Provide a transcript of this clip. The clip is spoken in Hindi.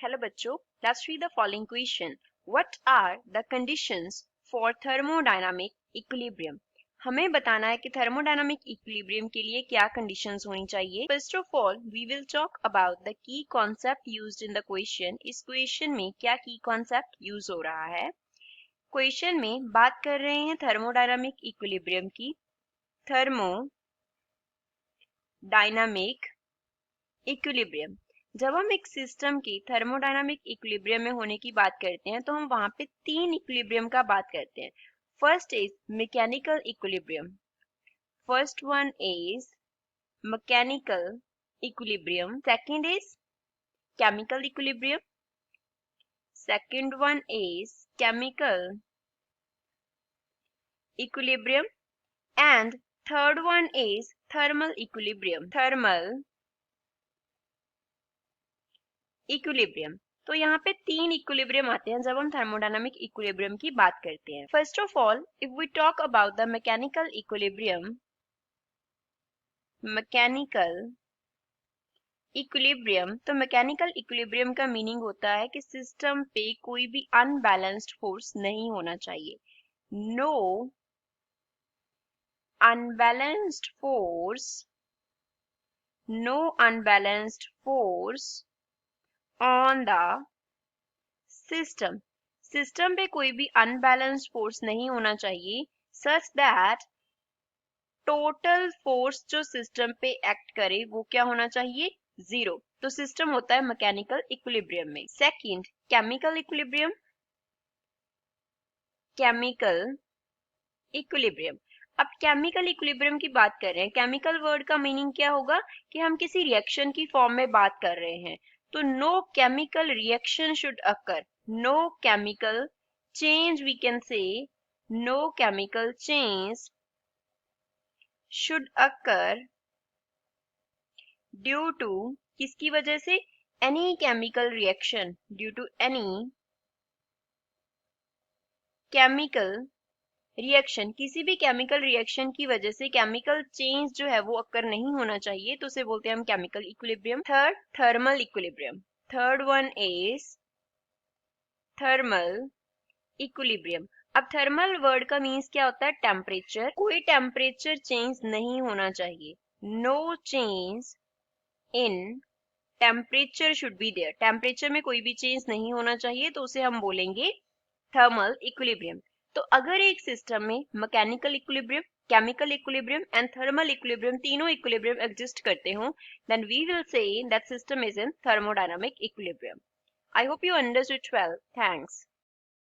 Hello बच्चों, let's read the following question. What are the conditions for thermodynamic equilibrium? हमें बताना है कि thermodynamic equilibrium के लिए क्या conditions होनी चाहिए. First of all, we will talk about the key concept used in the question. इस question में क्या key concept use हो रहा है? Question में बात कर रहे हैं thermodynamic equilibrium की. Thermodynamic equilibrium. जब हम एक सिस्टम की थर्मोडायनामिक इक्विलिब्रियम में होने की बात करते हैं तो हम वहां पे तीन इक्विलिब्रियम का बात करते हैं. First is mechanical equilibrium. First one is mechanical equilibrium. Second is chemical equilibrium. Second one is chemical equilibrium and third one is thermal equilibrium. Thermal equilibrium. तो यहाँ पे तीन इक्विलिब्रियम आते हैं जब हम थर्मोडायनामिक इक्विलिब्रियम की बात करते हैं. First of all, if we talk about the mechanical equilibrium, mechanical equilibrium, तो मैकेनिकल इक्विलिब्रियम का मीनिंग होता है कि सिस्टम पे कोई भी अनबैलेंस्ड फोर्स नहीं होना चाहिए. No unbalanced force, no unbalanced force on the system. System पे कोई भी अनबैलेंस्ड फोर्स नहीं होना चाहिए सच दैट टोटल फोर्स जो सिस्टम पे एक्ट करे वो क्या होना चाहिए? जीरो. तो सिस्टम होता है मैकेनिकल इक्विलिब्रियम में. Second, chemical equilibrium. Chemical equilibrium. अब केमिकल इक्विलिब्रियम की बात कर रहे हैं. केमिकल वर्ड का मीनिंग क्या होगा कि हम किसी रिएक्शन की फॉर्म में बात कर रहे हैं. तो no chemical reaction should occur. No chemical change, we can say no chemical change should occur due to किसकी वजह से? any chemical reaction. due to any chemical reaction, किसी भी chemical reaction की वजह से chemical change जो है वो occur नहीं होना चाहिए, तो उसे बोलते हैं हम chemical equilibrium. Third, thermal equilibrium. Third one is thermal equilibrium. अब थर्मल वर्ड का मीन्स क्या होता है? टेम्परेचर. कोई टेम्परेचर चेंज नहीं होना चाहिए. No change in temperature should be there. Temperature में कोई भी चेंज नहीं होना चाहिए, तो उसे हम बोलेंगे थर्मल इक्विलिब्रियम. तो अगर एक सिस्टम में mechanical equilibrium, chemical equilibrium and thermal equilibrium, तीनों इक्विलिब्रियम एग्जिस्ट करते हो, then we will say that system is in thermodynamic equilibrium. I hope you understood well. Thanks.